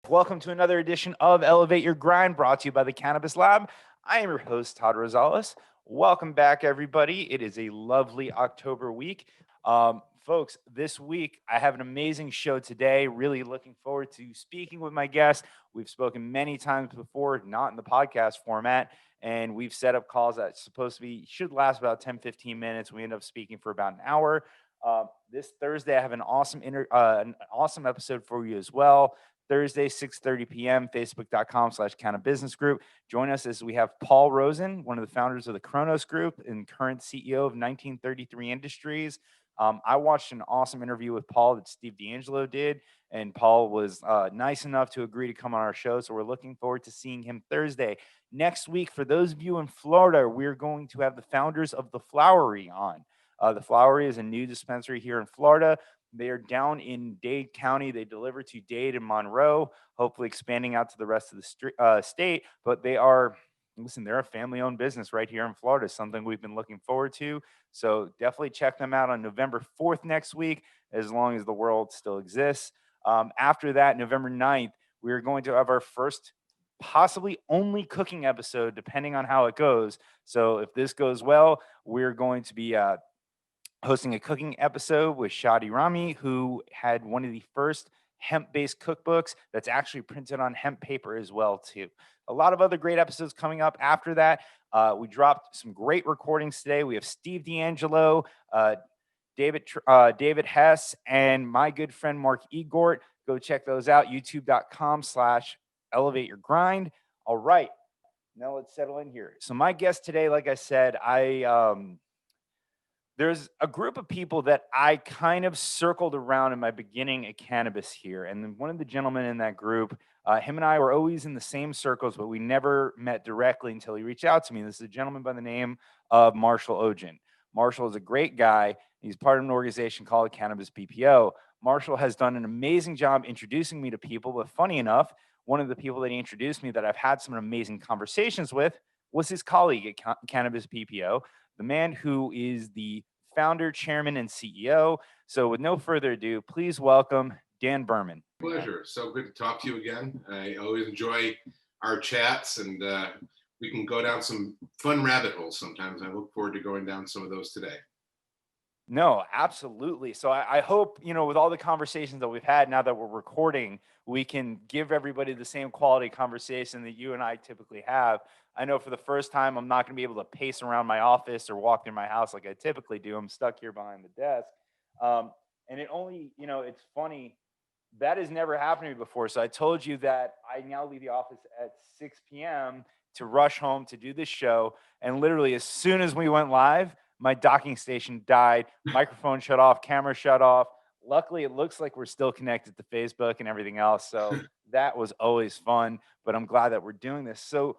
Welcome to another edition of Elevate Your Grind, brought to you by the Cannabis Lab. I am your host, Todd Rosales. Welcome back, everybody. It is a lovely October week. Folks, this week I have an amazing show today. Really looking forward to speaking with my guest. We've spoken many times before, not in the podcast format, and we've set up calls that should last about 10, 15 minutes. We end up speaking for about an hour. This Thursday, I have an awesome episode for you as well. Thursday, 6:30 p.m., facebook.com/Cannabis Group. Join us as we have Paul Rosen, one of the founders of the Kronos Group and current CEO of 1933 Industries. I watched an awesome interview with Paul that Steve D'Angelo did, and Paul was nice enough to agree to come on our show. So we're looking forward to seeing him Thursday. Next week, for those of you in Florida, we're going to have the founders of The Flowery on. The Flowery is a new dispensary here in Florida. They are down in Dade County. They deliver to Dade and Monroe, hopefully expanding out to the rest of the state. But they're a family-owned business right here in Florida, something we've been looking forward to. So definitely check them out on November 4th next week, as long as the world still exists. After that, November 9th, we're going to have our first, possibly only cooking episode, depending on how it goes. So if this goes well, we're going to be hosting a cooking episode with Shadi Rami, who had one of the first hemp-based cookbooks that's actually printed on hemp paper as well, too. A lot of other great episodes coming up after that. We dropped some great recordings today. We have Steve D'Angelo, David Hess, and my good friend Mark Egort. Go check those out, youtube.com/elevate your grind. All right, now let's settle in here. So my guest today, like I said, there's a group of people that I kind of circled around in my beginning at Cannabis here. And then one of the gentlemen in that group, him and I were always in the same circles, but we never met directly until he reached out to me. This is a gentleman by the name of Marshall Ogen. Marshall is a great guy. He's part of an organization called CannabisBPO. Marshall has done an amazing job introducing me to people, but funny enough, one of the people that he introduced me that I've had some amazing conversations with was his colleague at CannabisBPO, the man who is the founder, chairman, and CEO. So with no further ado, please welcome Dan Berman. Pleasure. So good to talk to you again. I always enjoy our chats, and we can go down some fun rabbit holes sometimes. I look forward to going down some of those today. No, absolutely. So I hope, with all the conversations that we've had now that we're recording, we can give everybody the same quality conversation that you and I typically have. I know for the first time, I'm not going to be able to pace around my office or walk through my house like I typically do. I'm stuck here behind the desk. And it only, it's funny. That has never happened to me before. So I told you that I now leave the office at 6 p.m. to rush home to do this show. And literally, as soon as we went live, my docking station died, microphone shut off, camera shut off. Luckily, it looks like we're still connected to Facebook and everything else. So that was always fun, but I'm glad that we're doing this. So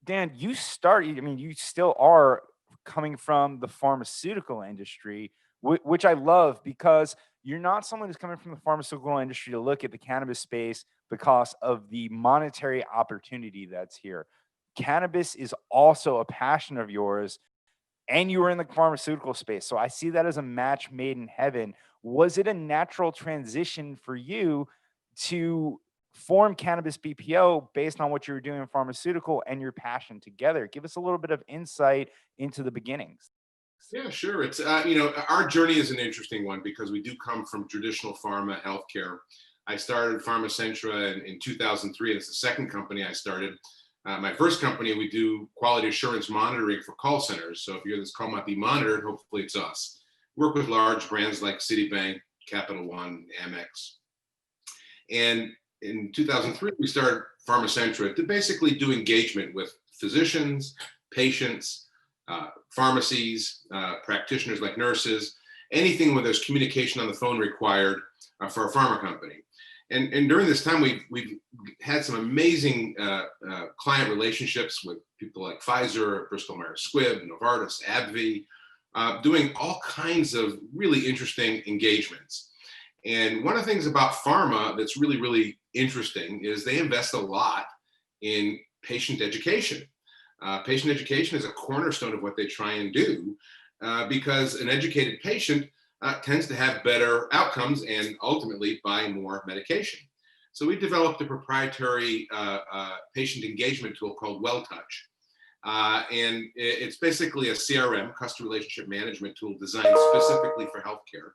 Dan, you still are coming from the pharmaceutical industry, which I love, because you're not someone who's coming from the pharmaceutical industry to look at the cannabis space because of the monetary opportunity that's here. Cannabis is also a passion of yours, and you were in the pharmaceutical space. So I see that as a match made in heaven. Was it a natural transition for you to form Cannabis BPO based on what you were doing in pharmaceutical and your passion together? Give us a little bit of insight into the beginnings. Yeah, sure. It's, our journey is an interesting one because we do come from traditional pharma healthcare. I started PharmaCentra in 2003. And it's the second company I started. My first company, we do quality assurance monitoring for call centers. So if you hear this call might be monitored, hopefully it's us. Work with large brands like Citibank, Capital One, Amex. And in 2003, we started PharmaCentra to basically do engagement with physicians, patients, pharmacies, practitioners like nurses, anything where there's communication on the phone required for a pharma company. And during this time, we've had some amazing client relationships with people like Pfizer, Bristol Myers Squibb, Novartis, AbbVie, doing all kinds of really interesting engagements. And one of the things about pharma that's really, really interesting is they invest a lot in patient education. Patient education is a cornerstone of what they try and do because an educated patient tends to have better outcomes and ultimately buy more medication. So we developed a proprietary patient engagement tool called WellTouch. And it's basically a CRM, customer relationship management tool, designed specifically for healthcare.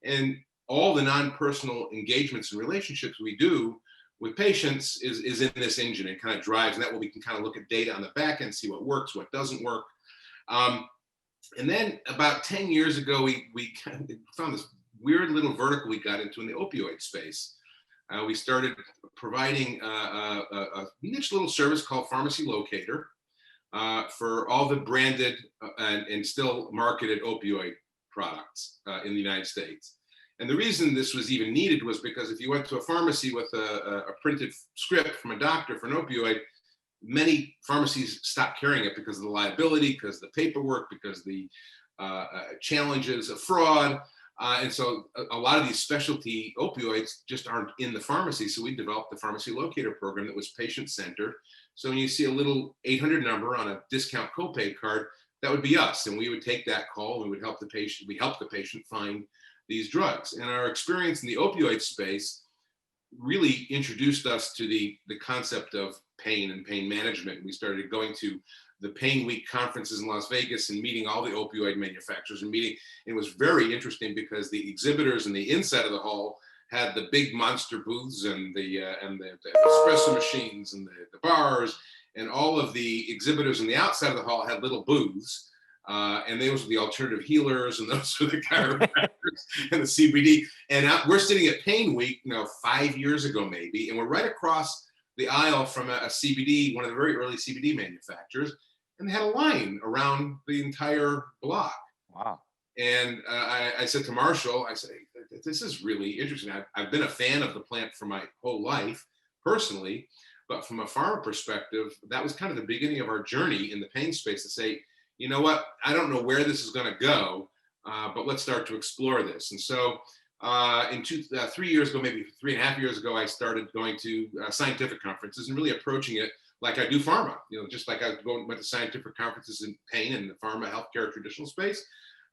And all the non-personal engagements and relationships we do with patients is in this engine. It kind of drives, and that way we can kind of look at data on the back end, see what works, what doesn't work. And then about 10 years ago, we kind of found this weird little vertical we got into in the opioid space. We started providing a niche little service called Pharmacy Locator for all the branded and still marketed opioid products in the United States. And the reason this was even needed was because if you went to a pharmacy with a printed script from a doctor for an opioid, many pharmacies stopped carrying it because of the liability, because of the paperwork, because of the challenges of fraud. And so a lot of these specialty opioids just aren't in the pharmacy. So we developed the Pharmacy Locator program that was patient-centered. So when you see a little 800 number on a discount copay card, that would be us. And we would take that call and we would help the patient. We help the patient find these drugs. And our experience in the opioid space really introduced us to the concept of pain and pain management. We started going to the Pain Week conferences in Las Vegas and meeting all the opioid manufacturers and meeting. It was very interesting because the exhibitors in the inside of the hall had the big monster booths and the espresso machines and the bars, and all of the exhibitors on the outside of the hall had little booths. And those were the alternative healers, and those were the chiropractors and the CBD. And we're sitting at Pain Week, 5 years ago maybe, and we're right across the aisle from a CBD, one of the very early CBD manufacturers, and they had a line around the entire block. Wow. And I said to Marshall, I said, hey, this is really interesting. I've been a fan of the plant for my whole life, personally, but from a pharma perspective, that was kind of the beginning of our journey in the pain space to say, you know what, I don't know where this is going to go, but let's start to explore this. And so 3 years ago, maybe 3.5 years ago, I started going to scientific conferences and really approaching it like I do pharma. Just like I went to scientific conferences in pain and the pharma healthcare traditional space.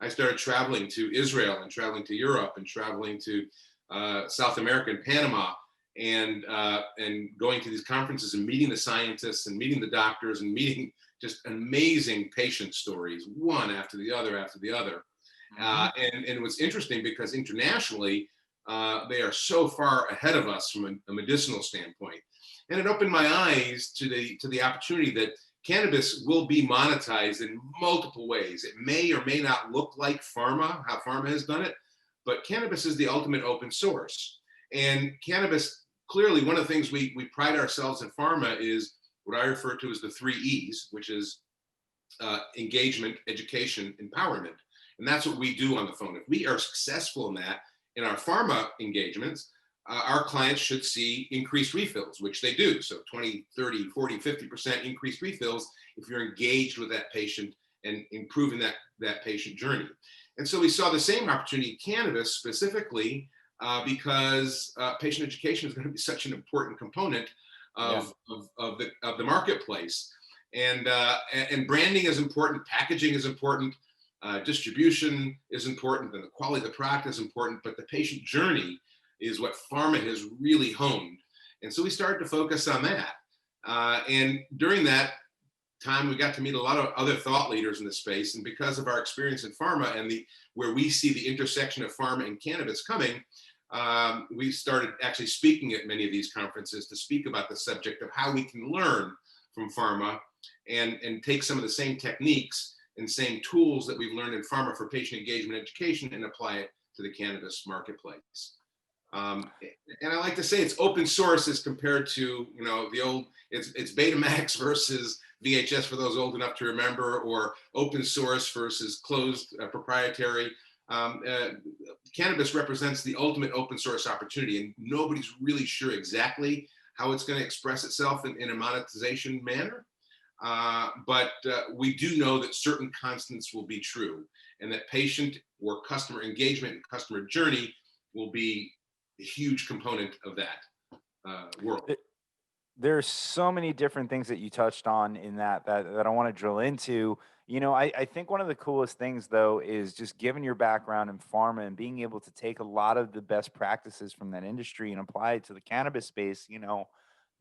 I started traveling to Israel and traveling to Europe and traveling to South America and Panama, and going to these conferences and meeting the scientists and meeting the doctors and meeting just amazing patient stories, one after the other after the other. And it was interesting because internationally, they are so far ahead of us from a medicinal standpoint. And it opened my eyes to the opportunity that cannabis will be monetized in multiple ways. It may or may not look like pharma, how pharma has done it, but cannabis is the ultimate open source. And cannabis, clearly one of the things we pride ourselves in pharma is what I refer to as the 3 E's, which is engagement, education, empowerment. And that's what we do on the phone. If we are successful in that, in our pharma engagements, our clients should see increased refills, which they do. So 20, 30, 40, 50% increased refills if you're engaged with that patient and improving that patient journey. And so we saw the same opportunity in cannabis specifically because patient education is going to be such an important component of the marketplace. And branding is important, packaging is important, distribution is important, and the quality of the product is important, but the patient journey is what pharma has really honed. And so we started to focus on that. And during that time, we got to meet a lot of other thought leaders in the space. And because of our experience in pharma and where we see the intersection of pharma and cannabis coming, we started actually speaking at many of these conferences to speak about the subject of how we can learn from pharma and take some of the same techniques and same tools that we've learned in pharma for patient engagement education and apply it to the cannabis marketplace. And I like to say it's open source as compared to, the old, it's Betamax versus VHS for those old enough to remember, or open source versus closed proprietary. Cannabis represents the ultimate open source opportunity, and nobody's really sure exactly how it's going to express itself in a monetization manner. But we do know that certain constants will be true, and that patient or customer engagement and customer journey will be a huge component of that world. There's so many different things that you touched on in that I want to drill into. I think one of the coolest things though is just given your background in pharma and being able to take a lot of the best practices from that industry and apply it to the cannabis space.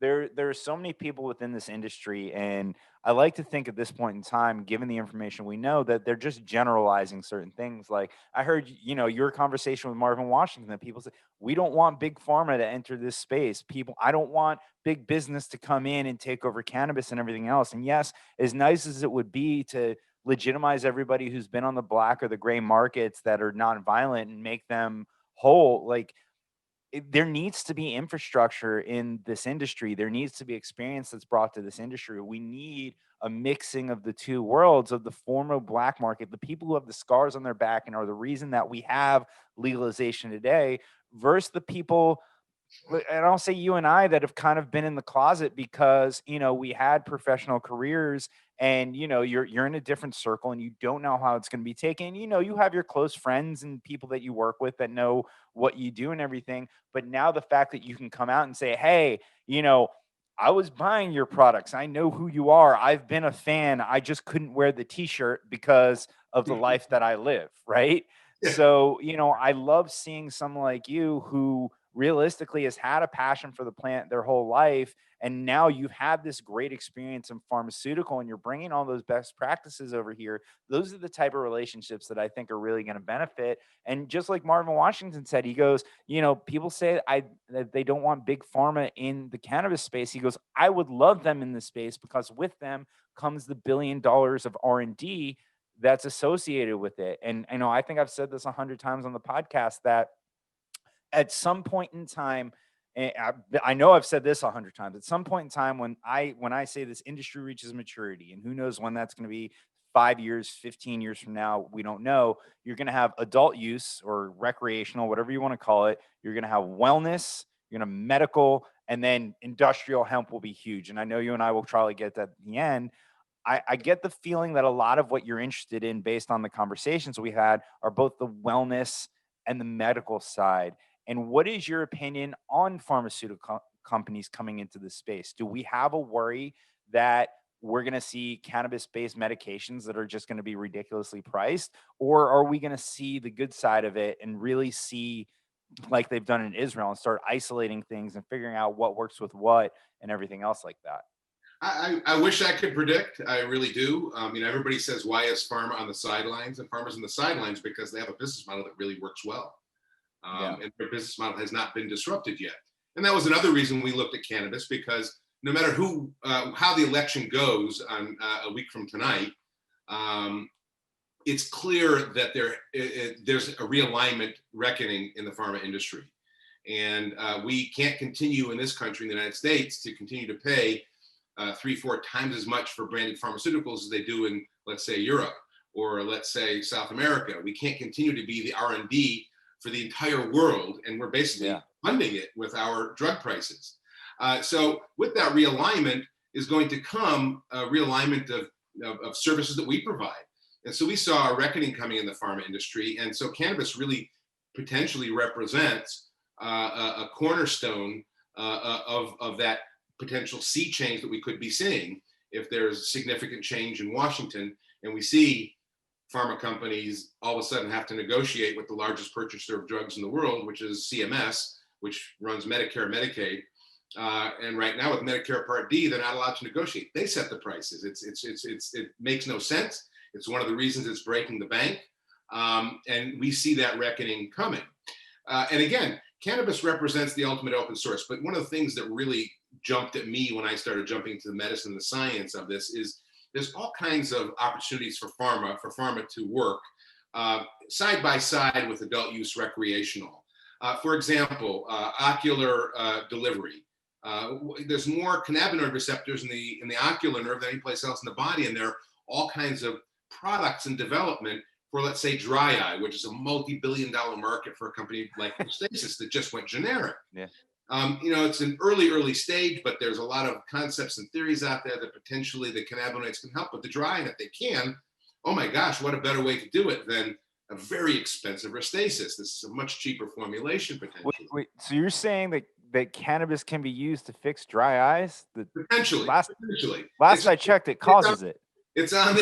There are so many people within this industry, and I like to think at this point in time, given the information we know, that they're just generalizing certain things. Like I heard, your conversation with Marvin Washington, that people say we don't want big pharma to enter this space. I don't want big business to come in and take over cannabis and everything else. And yes, as nice as it would be to legitimize everybody who's been on the black or the gray markets that are nonviolent and make them whole, like there needs to be infrastructure in this industry. There needs to be experience that's brought to this industry. We need a mixing of the two worlds of the former black market, the people who have the scars on their back and are the reason that we have legalization today, versus the people, and I'll say you and I, that have kind of been in the closet because we had professional careers, and you're in a different circle and you don't know how it's going to be taken. You have your close friends and people that you work with that know what you do and everything. But now the fact that you can come out and say, hey, I was buying your products. I know who you are. I've been a fan. I just couldn't wear the t-shirt because of the life that I live. Right. Yeah. So, I love seeing someone like you who realistically has had a passion for the plant their whole life. And now you've had this great experience in pharmaceutical and you're bringing all those best practices over here. Those are the type of relationships that I think are really going to benefit. And just like Marvin Washington said, he goes, people say that they don't want big pharma in the cannabis space. He goes, I would love them in this space because with them comes the $1 billion of R&D that's associated with it. And I think I've said this 100 times on the podcast that at some point in time, I know I've said this 100 times. At some point in time, when I say this industry reaches maturity, and who knows when that's going to be, 5 years, 15 years from now, we don't know. You're going to have adult use or recreational, whatever you want to call it. You're going to have wellness. You're going to have medical, and then industrial hemp will be huge. And I know you and I will probably get that at the end. I get the feeling that a lot of what you're interested in, based on the conversations we had, are both the wellness and the medical side. And what is your opinion on pharmaceutical companies coming into this space? Do we have a worry that we're going to see cannabis-based medications that are just going to be ridiculously priced? Or are we going to see the good side of it and really see, like they've done in Israel, and start isolating things and figuring out what works with what and everything else like that? I wish I could predict. I really do. Everybody says, why is pharma on the sidelines? And pharma's on the sidelines because they have a business model that really works well. Yeah. And their business model has not been disrupted yet. And that was another reason we looked at cannabis, because no matter how the election goes on a week from tonight, it's clear that there's a realignment reckoning in the pharma industry. And we can't continue in this country, in the United States, to continue to pay 3-4 times as much for branded pharmaceuticals as they do in, let's say, Europe, or let's say South America. We can't continue to be the R&D for the entire world, and we're basically funding it with our drug prices. So with that realignment is going to come a realignment of services that we provide. And so we saw a reckoning coming in the pharma industry. And so cannabis really potentially represents a cornerstone of that potential sea change that we could be seeing if there's significant change in Washington and we see pharma companies all of a sudden have to negotiate with the largest purchaser of drugs in the world, which is CMS, which runs Medicare and Medicaid. And right now with Medicare Part D, they're not allowed to negotiate. They set the prices. It makes no sense. It's one of the reasons it's breaking the bank. And we see that reckoning coming. And again, cannabis represents the ultimate open source. But one of the things that really jumped at me when I started jumping into the medicine and the science of this is there's all kinds of opportunities for pharma to work side by side with adult use recreational. For example, ocular delivery. There's more cannabinoid receptors in the ocular nerve than any place else in the body, and there are all kinds of products in development for, let's say, dry eye, which is a multi-billion-dollar market for a company like Stasis that just went generic. Yeah. It's an early stage, but there's a lot of concepts and theories out there that potentially the cannabinoids can help with the dry, and if they can, oh my gosh, what a better way to do it than a very expensive Restasis. This is a much cheaper formulation potentially. Wait, so you're saying that that cannabis can be used to fix dry eyes? The Potentially, last potentially. last I checked, it It's on, causes it. it's on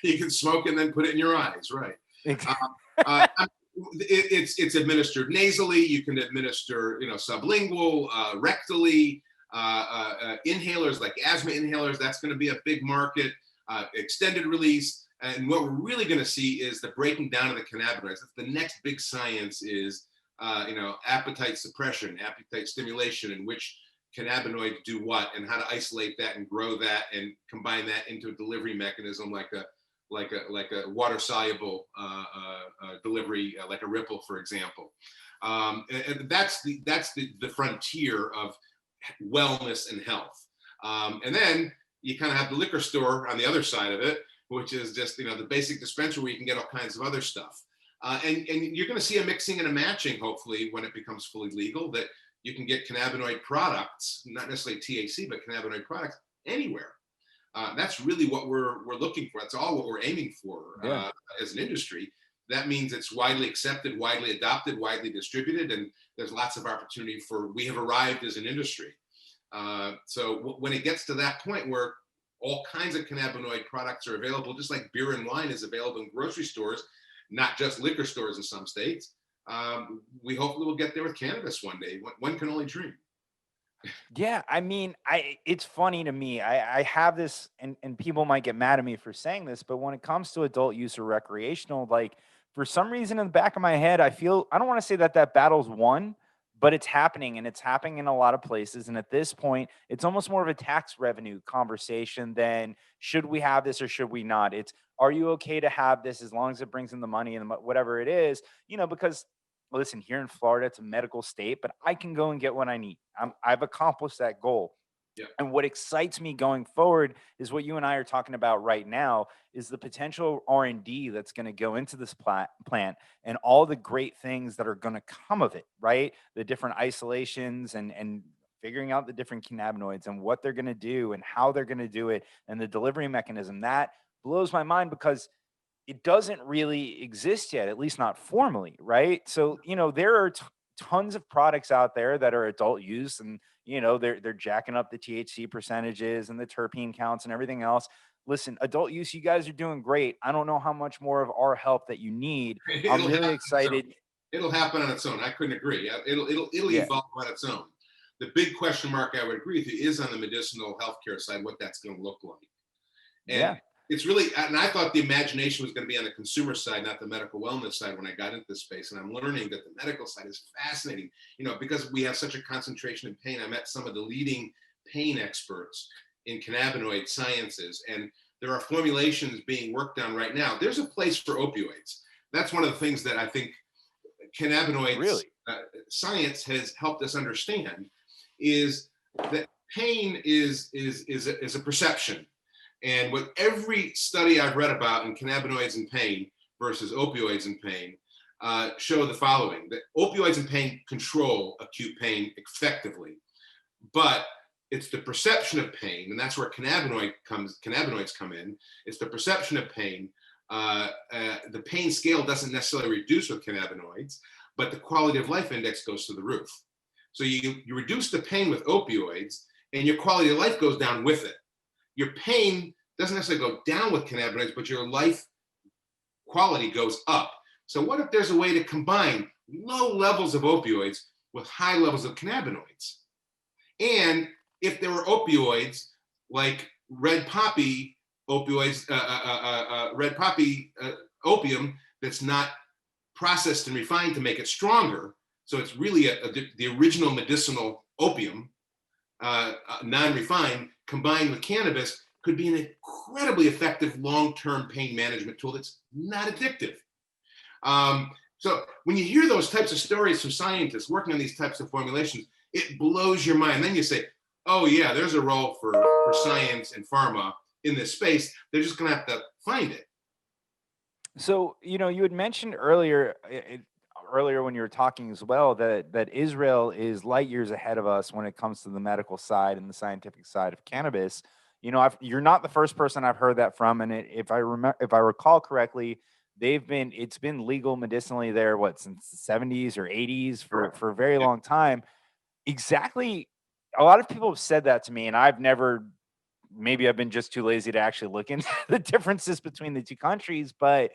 you can smoke and then put it in your eyes, right? Uh, it's administered nasally. You can administer, sublingual, rectally. Inhalers like asthma inhalers. That's going to be a big market. Extended release. And what we're really going to see is the breaking down of the cannabinoids. The next big science is, appetite suppression, appetite stimulation, and which cannabinoids do what, and how to isolate that and grow that and combine that into a delivery mechanism like a water soluble delivery, like a Ripple, for example. And that's the frontier of wellness and health. And then you kind of have the liquor store on the other side of it, which is just the basic dispensary where you can get all kinds of other stuff. And you're going to see a mixing and a matching, hopefully, when it becomes fully legal, that you can get cannabinoid products, not necessarily THC, but cannabinoid products anywhere. That's really what we're looking for. That's all what we're aiming for as an industry. That means it's widely accepted, widely adopted, widely distributed, and there's lots of opportunity we have arrived as an industry. So when it gets to that point where all kinds of cannabinoid products are available, just like beer and wine is available in grocery stores, not just liquor stores in some states, we hopefully will get there with cannabis one day. One can only dream. Yeah, I mean, it's funny to me. I have this, and people might get mad at me for saying this, but when it comes to adult use or recreational, like for some reason in the back of my head, I don't want to say that battle's won, but it's happening, and it's happening in a lot of places. And at this point, it's almost more of a tax revenue conversation than should we have this or should we not? It's, are you okay to have this as long as it brings in the money and whatever it is, because listen, here in Florida, it's a medical state, but I can go and get what I need. I've accomplished that goal. Yeah. And what excites me going forward is what you and I are talking about right now is the potential R&D that's going to go into this plant and all the great things that are going to come of it, right? The different isolations and figuring out the different cannabinoids and what they're going to do and how they're going to do it and the delivery mechanism. That blows my mind because it doesn't really exist yet, at least not formally, right? So, there are tons of products out there that are adult use and, they're jacking up the THC percentages and the terpene counts and everything else. Listen, adult use, you guys are doing great. I don't know how much more of our help that you need. I'm really excited. It'll happen on its own. I couldn't agree. It'll evolve on its own. The big question mark, I would agree with you, is on the medicinal healthcare side, what that's going to look like. And it's really, and I thought the imagination was going to be on the consumer side, not the medical wellness side when I got into this space. And I'm learning that the medical side is fascinating, because we have such a concentration in pain. I met some of the leading pain experts in cannabinoid sciences, and there are formulations being worked on right now. There's a place for opioids. That's one of the things that I think cannabinoids science has helped us understand is that pain is a perception. And with every study I've read about in cannabinoids and pain versus opioids and pain show the following, that opioids and pain control acute pain effectively, but it's the perception of pain, and that's where cannabinoids come in. It's the perception of pain. The pain scale doesn't necessarily reduce with cannabinoids, but the quality of life index goes to the roof. So you reduce the pain with opioids, and your quality of life goes down with it. Your pain doesn't necessarily go down with cannabinoids, but your life quality goes up. So what if there's a way to combine low levels of opioids with high levels of cannabinoids? And if there were opioids like red poppy opioids, red poppy opium that's not processed and refined to make it stronger, so it's really the original medicinal opium, non-refined, combined with cannabis, could be an incredibly effective long-term pain management tool that's not addictive. So when you hear those types of stories from scientists working on these types of formulations, it blows your mind. Then you say, oh yeah, there's a role for science and pharma in this space. They're just gonna have to find it. So, you had mentioned earlier when you were talking as well that Israel is light years ahead of us when it comes to the medical side and the scientific side of cannabis. You're not the first person I've heard that from, and if I recall correctly, it's been legal medicinally there, what, since the 70s or 80s, Correct. for a very Yeah. long time. Exactly. A lot of people have said that to me, and I've never, maybe I've been just too lazy to actually look into the differences between the two countries. But,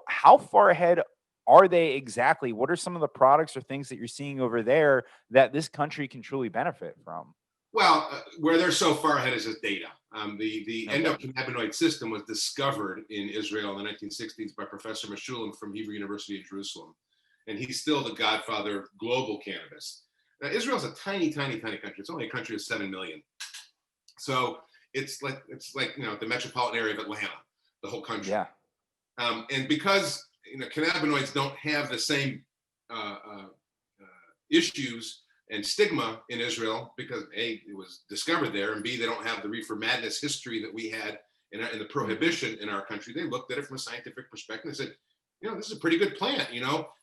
how far ahead are they exactly? What are some of the products or things that you're seeing over there that this country can truly benefit from? Well, where they're so far ahead is just data. The Okay. endocannabinoid system was discovered in Israel in the 1960s by Professor Meshulam from Hebrew University in Jerusalem, and he's still the godfather of global cannabis. Now, Israel's a tiny, tiny, tiny country. It's only a country of 7 million, so it's like the metropolitan area of Atlanta, the whole country. Yeah. And because cannabinoids don't have the same issues and stigma in Israel because A, it was discovered there, and B, they don't have the reefer madness history that we had in the Mhm. prohibition in our country. They looked at it from a scientific perspective and said, this is a pretty good plant.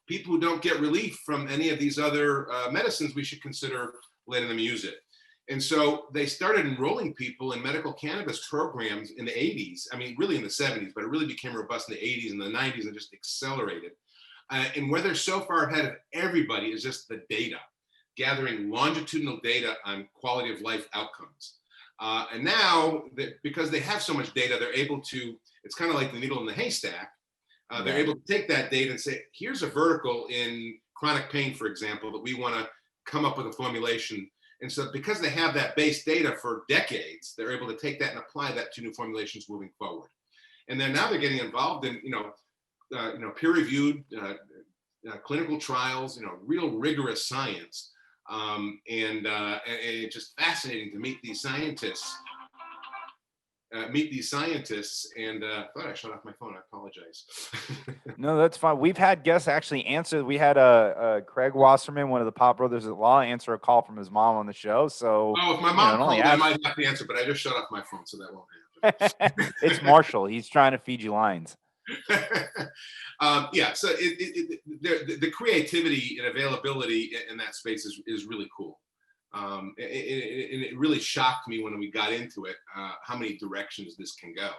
People who don't get relief from any of these other medicines, we should consider letting them use it. And so they started enrolling people in medical cannabis programs in the 80s. I mean, really in the 70s, but it really became robust in the 80s and the 90s and just accelerated. And where they're so far ahead of everybody is just the data, gathering longitudinal data on quality of life outcomes. And now, because they have so much data, they're able to, it's kind of like the needle in the haystack. They're Yeah. able to take that data and say, here's a vertical in chronic pain, for example, that we want to come up with a formulation. And so because they have that base data for decades, they're able to take that and apply that to new formulations moving forward. And then now they're getting involved in, peer-reviewed clinical trials, real rigorous science. And it's just fascinating to meet these scientists. And thought I shut off my phone. I apologize. No, that's fine. We've had guests actually answer. We had Craig Wasserman, one of the Pop Brothers at Law, answer a call from his mom on the show. So, Oh, if my it mom only called, I adds. might have to answer, but I just shut off my phone, so that won't It's Marshall. He's trying to feed you lines. happen. Yeah, so the creativity and availability in that space is really cool. And it really shocked me when we got into it, how many directions this can go.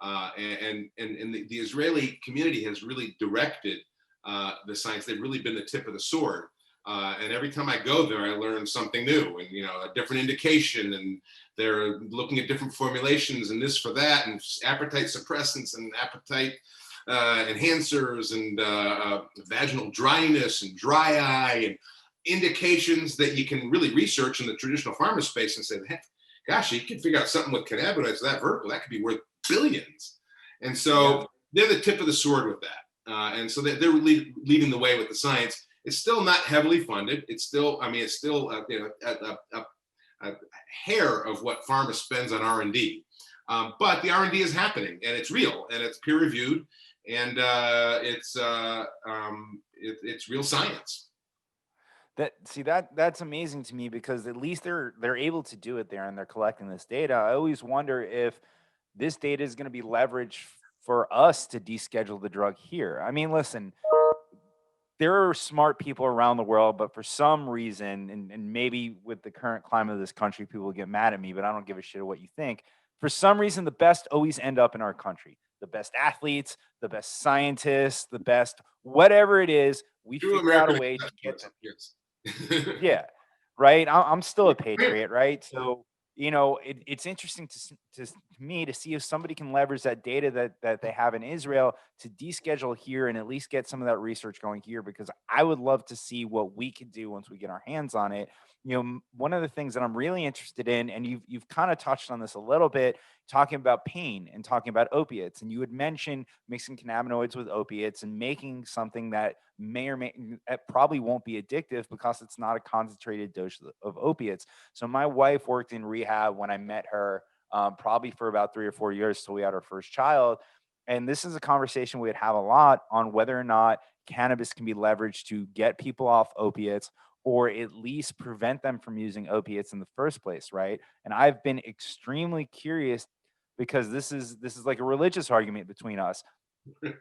And the Israeli community has really directed the science. They've really been the tip of the sword. And every time I go there, I learn something new, and a different indication, and they're looking at different formulations and this for that, and appetite suppressants and appetite enhancers, and vaginal dryness and dry eye, and indications that you can really research in the traditional pharma space and say, heck, gosh, you can figure out something with cannabinoids, that vertical, that could be worth billions. And Yeah. so they're the tip of the sword with that. And so they're leading the way with the science. It's still not heavily funded. It's still a hair of what pharma spends on R&D. But the R&D is happening, and it's real, and it's peer reviewed, and it's real science. That's amazing to me, because at least they're able to do it there and they're collecting this data. I always wonder if this data is going to be leveraged for us to deschedule the drug here. I mean, listen, there are smart people around the world, but for some reason, and maybe with the current climate of this country, people will get mad at me, but I don't give a shit what you think. For some reason, the best always end up in our country. The best athletes, the best scientists, the best whatever it is, we True figure out a American way to get them. exceptionalism, yes. Yeah, right. I'm still a patriot, right? So it's interesting to me to see if somebody can leverage that data that they have in Israel to deschedule here and at least get some of that research going here, because I would love to see what we could do once we get our hands on it. One of the things that I'm really interested in, and you've kind of touched on this a little bit, talking about pain and talking about opiates, and you had mentioned mixing cannabinoids with opiates and making something that may or may it probably won't be addictive because it's not a concentrated dose of opiates. So my wife worked in rehab when I met her, probably for about 3 or 4 years till we had our first child. And this is a conversation we'd have a lot on whether or not cannabis can be leveraged to get people off opiates, or at least prevent them from using opiates in the first place, right? And I've been extremely curious, because this is like a religious argument between us,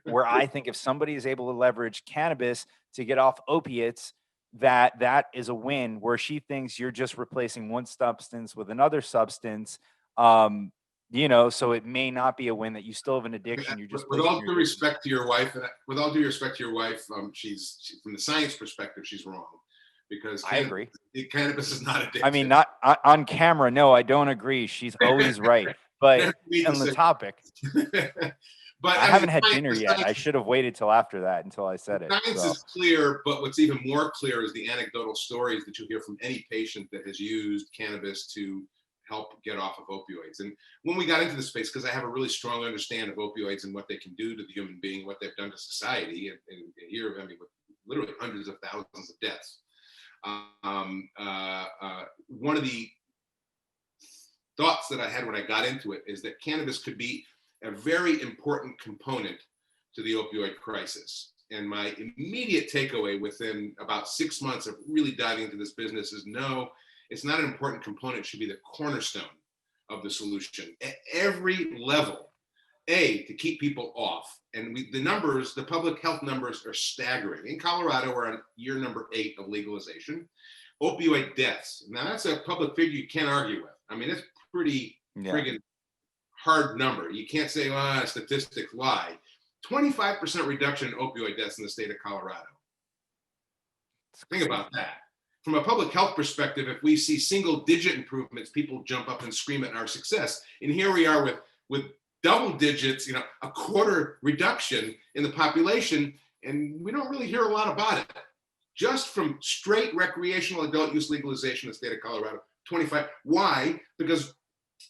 where I think if somebody is able to leverage cannabis to get off opiates, that is a win. Where she thinks you're just replacing one substance with another substance. Um, So it may not be a win that you still have an addiction. You're just With pushing all your due addiction. respect to your wife, she's from the science perspective, she's wrong, because I agree. cannabis is not addictive. I mean, not on camera. No, I don't agree. She's always right. But on the topic, but I haven't had dinner the yet. I should have waited till after that until I said it. Science is clear, but what's even more clear is the anecdotal stories that you hear from any patient that has used cannabis to help get off of opioids. And when we got into the space, because I have a really strong understanding of opioids and what they can do to the human being, what they've done to society, and here, I mean, with literally hundreds of thousands of deaths. One of the thoughts that I had when I got into it is that cannabis could be a very important component to the opioid crisis. And my immediate takeaway within about 6 months of really diving into this business is no, it's not an important component. It should be the cornerstone of the solution at every level. To keep people off. And the public health numbers are staggering. In Colorado, we're on year number 8 of legalization. Opioid deaths. Now that's a public figure you can't argue with. I mean, it's pretty friggin' hard number. You can't say, statistics lie. 25% reduction in opioid deaths in the state of Colorado. Think about that. From a public health perspective, if we see single digit improvements, people jump up and scream at our success. And here we are with double digits, a quarter reduction in the population, and we don't really hear a lot about it. Just from straight recreational adult use legalization in the state of Colorado, 25. Why? Because,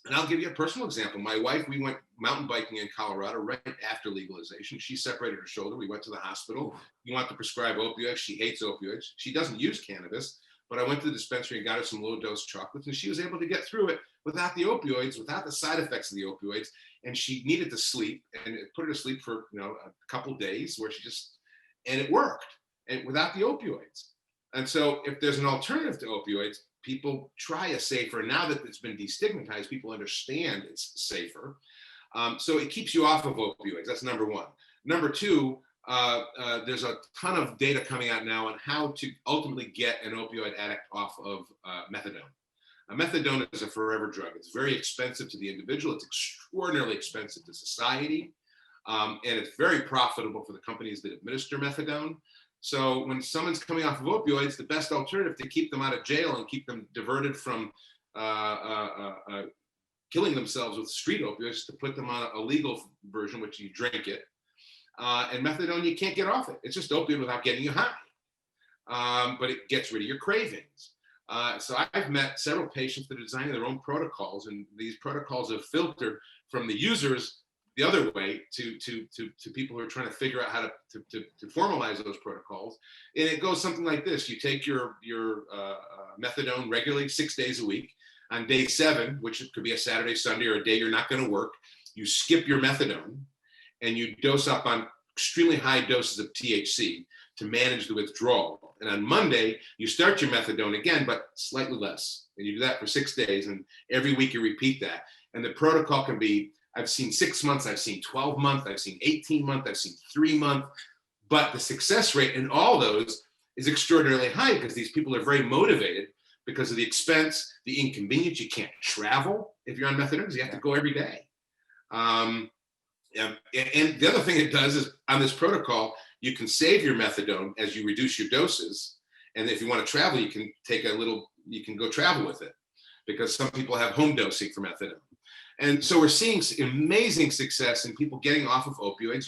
and I'll give you a personal example. My wife, we went mountain biking in Colorado right after legalization. She separated her shoulder. We went to the hospital. We want to prescribe opioids. She hates opioids. She doesn't use cannabis, but I went to the dispensary and got her some low dose chocolates, and she was able to get through it without the opioids, without the side effects of the opioids. And she needed to sleep, and it put her to sleep for a couple of days where and it worked, and without the opioids. And so if there's an alternative to opioids, people try a safer. Now that it's been destigmatized, people understand it's safer. So it keeps you off of opioids. That's number one. Number two, there's a ton of data coming out now on how to ultimately get an opioid addict off of methadone. Methadone is a forever drug. It's very expensive to the individual. It's extraordinarily expensive to society. And it's very profitable for the companies that administer methadone. So when someone's coming off of opioids, the best alternative to keep them out of jail and keep them diverted from killing themselves with street opioids is to put them on a legal version, which you drink it. And methadone, you can't get off it. It's just opiate without getting you high. But it gets rid of your cravings. So I've met several patients that are designing their own protocols, and these protocols have filtered from the users the other way to people who are trying to figure out how to formalize those protocols. And it goes something like this. You take your methadone regularly 6 days a week. On day 7, which could be a Saturday, Sunday, or a day you're not going to work, you skip your methadone and you dose up on extremely high doses of THC to manage the withdrawal. And on Monday, you start your methadone again, but slightly less. And you do that for 6 days. And every week you repeat that. And the protocol can be, I've seen 6 months, I've seen 12 months, I've seen 18 months, I've seen 3 months. But the success rate in all those is extraordinarily high because these people are very motivated because of the expense, the inconvenience. You can't travel if you're on methadone because you have to go every day. And the other thing it does is on this protocol, you can save your methadone as you reduce your doses. And if you want to travel, you can go travel with it because some people have home dosing for methadone. And so we're seeing amazing success in people getting off of opioids,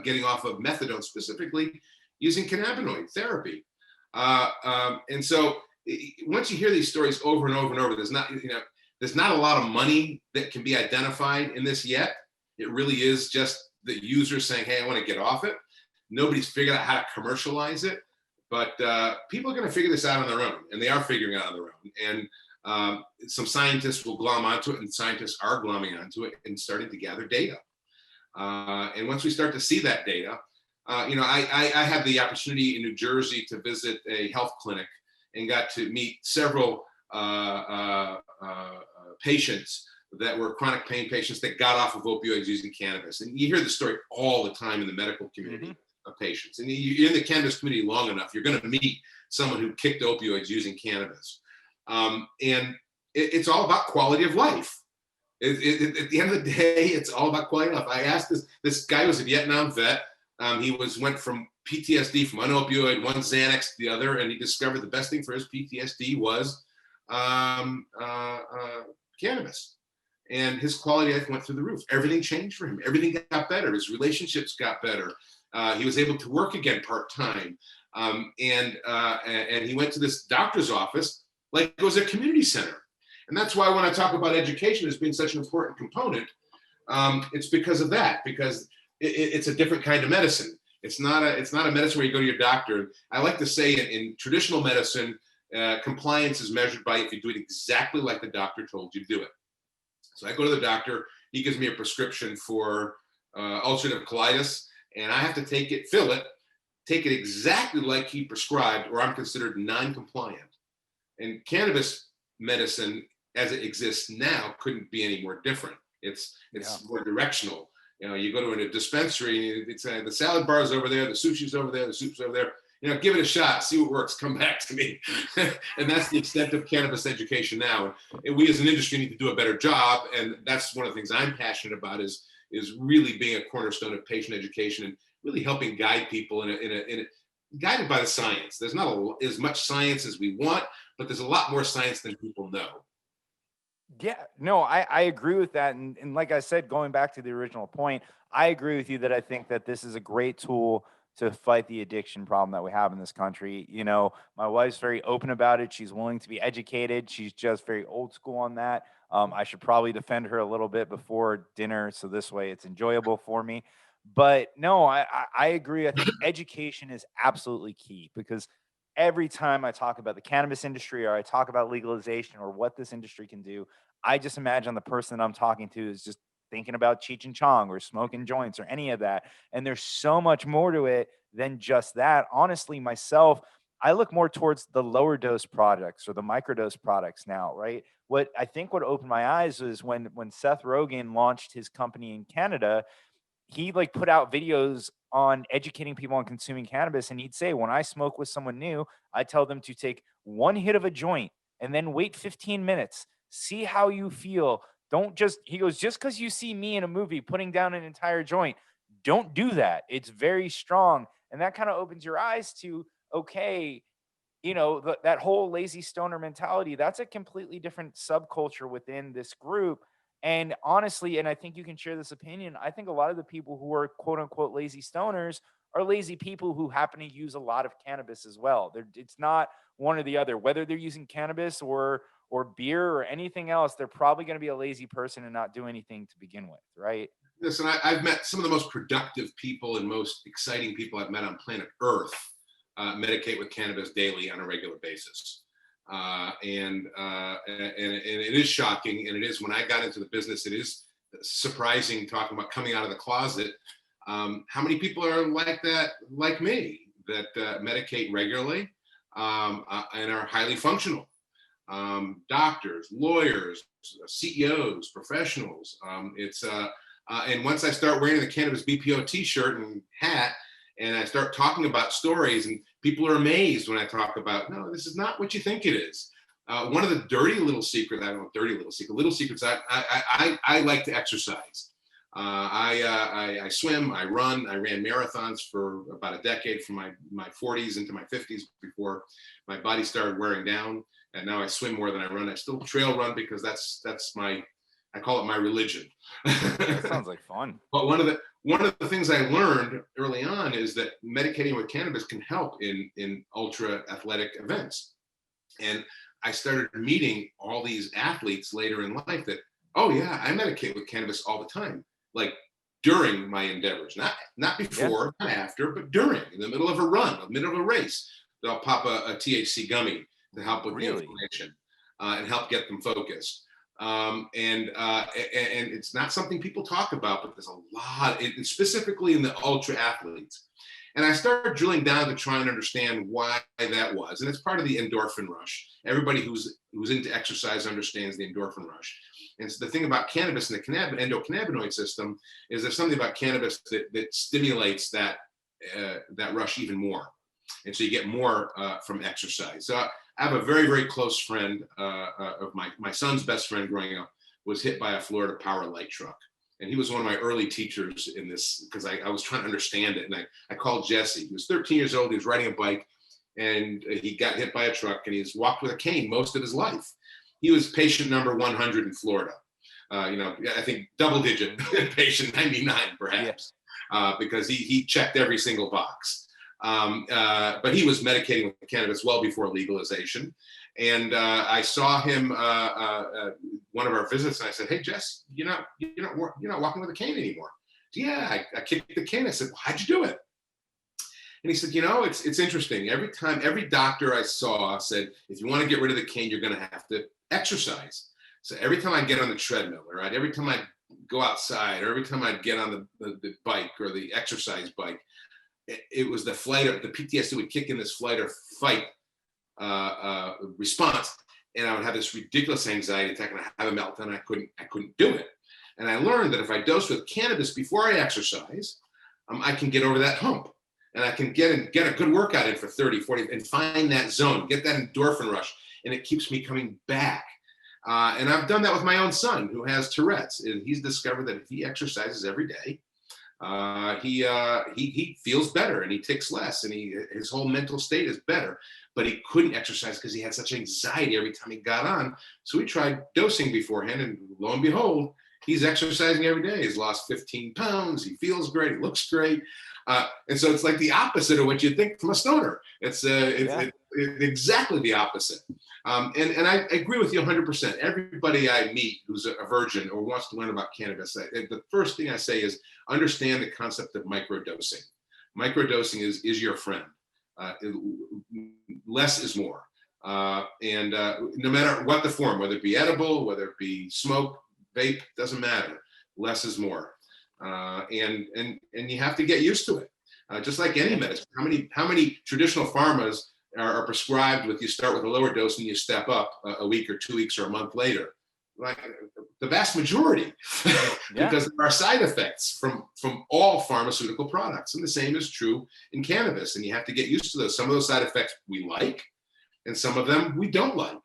getting off of methadone specifically, using cannabinoid therapy. And so once you hear these stories over and over and over, there's not a lot of money that can be identified in this yet. It really is just the user saying, hey, I want to get off it. Nobody's figured out how to commercialize it, but people are going to figure this out on their own, and they are figuring it out on their own. And some scientists will glom onto it, and scientists are glomming onto it and starting to gather data. And once we start to see that data, I had the opportunity in New Jersey to visit a health clinic and got to meet several patients that were chronic pain patients that got off of opioids using cannabis. And you hear the story all the time in the medical community of patients. And you're in the cannabis community long enough, you're going to meet someone who kicked opioids using cannabis. And it's all about quality of life. At the end of the day, it's all about quality of life. I asked this guy was a Vietnam vet. Went from PTSD from one opioid, one Xanax to the other, and he discovered the best thing for his PTSD was cannabis. And his quality of life went through the roof. Everything changed for him. Everything got better. His relationships got better. He was able to work again part-time. And he went to this doctor's office like it was a community center. And that's why when I talk about education as being such an important component, it's because of that, because it's a different kind of medicine. It's not a medicine where you go to your doctor. I like to say in traditional medicine, compliance is measured by if you do it exactly like the doctor told you to do it. So I go to the doctor, he gives me a prescription for ulcerative colitis, and I have to take it exactly like he prescribed, or I'm considered non-compliant. And cannabis medicine, as it exists now, couldn't be any more different. It's more directional. You know, you go to a dispensary, it's the salad bar is over there, the sushi's over there, the soup's over there. You know, give it a shot, see what works, come back to me. And that's the extent of cannabis education now. And we as an industry need to do a better job. And that's one of the things I'm passionate about is really being a cornerstone of patient education and really helping guide people in a guided by the science. There's not as much science as we want, but there's a lot more science than people know. Yeah, no, I agree with that. And like I said, going back to the original point, I agree with you that I think that this is a great tool to fight the addiction problem that we have in this country. You know, my wife's very open about it. She's willing to be educated. She's just very old school on that. I should probably defend her a little bit before dinner, so this way it's enjoyable for me. But no, I agree. I think education is absolutely key because every time I talk about the cannabis industry or I talk about legalization or what this industry can do, I just imagine the person that I'm talking to is just thinking about Cheech and Chong or smoking joints or any of that. And there's so much more to it than just that. Honestly, myself, I look more towards the lower dose products or the microdose products now, right? What opened my eyes was when Seth Rogen launched his company in Canada, he like put out videos on educating people on consuming cannabis, and he'd say, when I smoke with someone new, I tell them to take one hit of a joint and then wait 15 minutes, see how you feel. Don't just He goes, just because you see me in a movie putting down an entire joint, don't do that. It's very strong. And that kind of opens your eyes to, okay, that whole lazy stoner mentality, that's a completely different subculture within this group. And honestly, and I think you can share this opinion, I think a lot of the people who are quote unquote lazy stoners are lazy people who happen to use a lot of cannabis as well. It's not one or the other. Whether they're using cannabis or beer or anything else, they're probably going to be a lazy person and not do anything to begin with, right? Listen, I've met some of the most productive people and most exciting people I've met on planet Earth medicate with cannabis daily on a regular basis. And it is shocking. And it is, when I got into the business, it is surprising, talking about coming out of the closet, how many people are like that, like me, that medicate regularly and are highly functional. Doctors, lawyers, CEOs, professionals. And once I start wearing the CannabisBPO t-shirt and hat, and I start talking about stories, and people are amazed when I talk about, no, this is not what you think it is. One of the little secrets I like to exercise. I swim, I run, I ran marathons for about a decade, from my 40s into my 50s, before my body started wearing down. And now I swim more than I run. I still trail run because that's I call it my religion. That sounds like fun. But one of the things I learned early on is that medicating with cannabis can help in ultra athletic events. And I started meeting all these athletes later in life that, oh yeah, I medicate with cannabis all the time, like during my endeavors, not before, not after, but during, in the middle of a run, in the middle of a race, they'll pop a THC gummy to help with the inflammation and help get them focused. And it's not something people talk about, but there's a lot, specifically in the ultra athletes. And I started drilling down to try and understand why that was. And it's part of the endorphin rush. Everybody who's into exercise understands the endorphin rush. And so the thing about cannabis and the endocannabinoid system is there's something about cannabis that stimulates that rush even more. And so you get more from exercise. So I have a very, very close friend of my son's best friend growing up, was hit by a Florida power light truck. And he was one of my early teachers in this, because I was trying to understand it. And I called Jesse. He was 13 years old. He was riding a bike, and he got hit by a truck, and he's walked with a cane most of his life. He was patient number 100 in Florida. I think double digit patient 99 perhaps, because he checked every single box. But he was medicating with cannabis well before legalization. And I saw him one of our visits, and I said, "Hey, Jess, you're not walking with a cane anymore." "Yeah, I kicked the cane." I said, "Well, how'd you do it?" And he said, it's interesting. Every doctor I saw said, if you want to get rid of the cane, you're going to have to exercise. So every time I get on the treadmill, right, every time I go outside, or every time I get on the bike or the exercise bike, it was the PTSD would kick in, this flight or fight response, and I would have this ridiculous anxiety attack, and I have a meltdown. I couldn't do it. And I learned that if I dose with cannabis before I exercise, I can get over that hump, and I can get a good workout in for 30, 40, and find that zone, get that endorphin rush, and it keeps me coming back. And I've done that with my own son, who has Tourette's, and he's discovered that if he exercises every day, he feels better, and he ticks less, and his whole mental state is better. But he couldn't exercise because he had such anxiety every time he got on. So we tried dosing beforehand, and lo and behold, he's exercising every day. He's lost 15 pounds. He feels great. He looks great. And so it's like the opposite of what you'd think from a stoner. It's exactly the opposite. And I agree with you 100%. Everybody I meet who's a virgin or wants to learn about cannabis, the first thing I say is understand the concept of microdosing. Microdosing is your friend. Less is more. And no matter what the form, whether it be edible, whether it be smoke, vape, doesn't matter. Less is more. And you have to get used to it. Just like any medicine. How many traditional pharmas are prescribed with, you start with a lower dose and you step up a week or 2 weeks or a month later? Like the vast majority, because there are side effects from all pharmaceutical products. And the same is true in cannabis. And you have to get used to those. Some of those side effects we like, and some of them we don't like.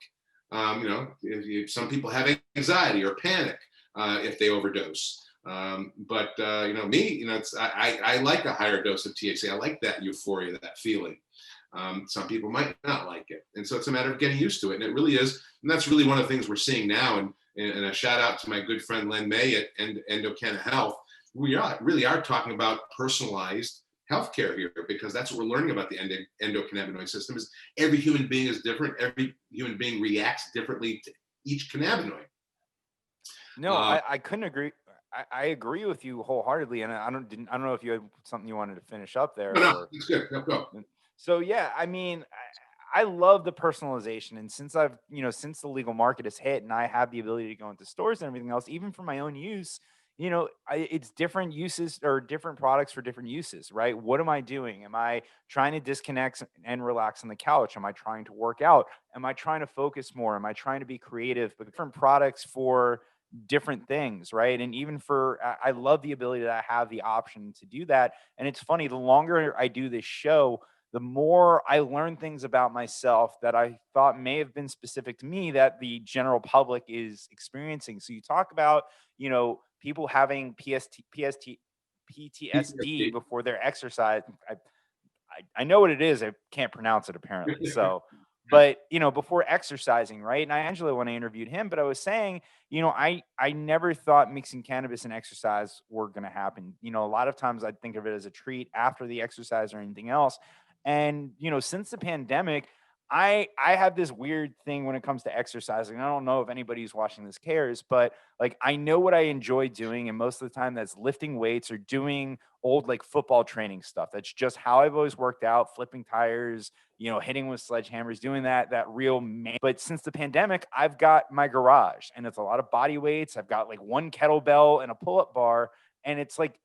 Some people have anxiety or panic if they overdose. But me, I like a higher dose of THC. I like that euphoria, that feeling. Some people might not like it. And so it's a matter of getting used to it. And it really is. And that's really one of the things we're seeing now. And a shout out to my good friend Len May at Endocanna Health. We really are talking about personalized healthcare here, because that's what we're learning about the endocannabinoid system. Is every human being is different. Every human being reacts differently to each cannabinoid. No, I couldn't agree. I agree with you wholeheartedly, and I don't know if you had something you wanted to finish up there. No, it's good. Go. So yeah, I mean, I love the personalization, and since since the legal market has hit, and I have the ability to go into stores and everything else, even for my own use, it's different uses or different products for different uses, right? What am I doing? Am I trying to disconnect and relax on the couch? Am I trying to work out? Am I trying to focus more? Am I trying to be creative? But different products for different things, right? And even I love the ability that I have the option to do that. And it's funny, the longer I do this show, the more I learn things about myself that I thought may have been specific to me that the general public is experiencing. So you talk about, people having PTSD before their exercise. I know what it is. I can't pronounce it apparently. So, but before exercising, right? And Angelo, when I interviewed him, but I was saying, I never thought mixing cannabis and exercise were going to happen. A lot of times I'd think of it as a treat after the exercise or anything else. And, since the pandemic, I have this weird thing when it comes to exercising. I don't know if anybody who's watching this cares, but like, I know what I enjoy doing. And most of the time that's lifting weights or doing old, like football training stuff. That's just how I've always worked out, flipping tires, hitting with sledgehammers, doing that real man. But since the pandemic, I've got my garage, and it's a lot of body weights. I've got like one kettlebell and a pull-up bar. And it's like,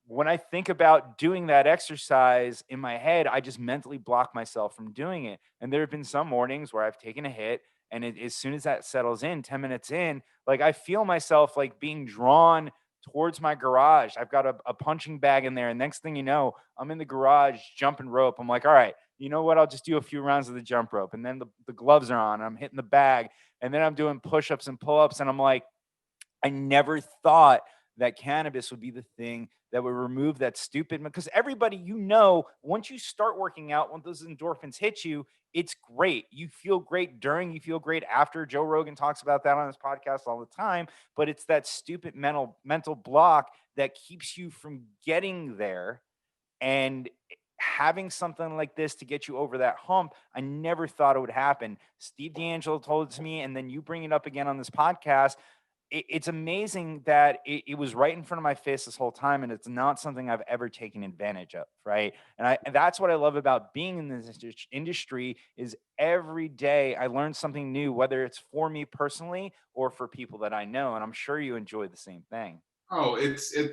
when I think about doing that exercise in my head, I just mentally block myself from doing it. And there have been some mornings where I've taken a hit, and as soon as that settles in, 10 minutes in, like I feel myself like being drawn towards my garage. I've got a punching bag in there. And next thing you know, I'm in the garage jumping rope. I'm like, all right, you know what? I'll just do a few rounds of the jump rope. And then the gloves are on, and I'm hitting the bag. And then I'm doing push-ups and pull-ups. And I'm like, I never thought that cannabis would be the thing that would remove that stupid, because everybody, once you start working out, once those endorphins hit you, it's great. You feel great during, you feel great after. Joe Rogan talks about that on his podcast all the time, but it's that stupid mental block that keeps you from getting there. And having something like this to get you over that hump, I never thought it would happen. Steve D'Angelo told it to me, and then you bring it up again on this podcast. It's amazing that it was right in front of my face this whole time, and it's not something I've ever taken advantage of, right? And that's what I love about being in this industry is every day I learn something new, whether it's for me personally or for people that I know. And I'm sure you enjoy the same thing. Oh,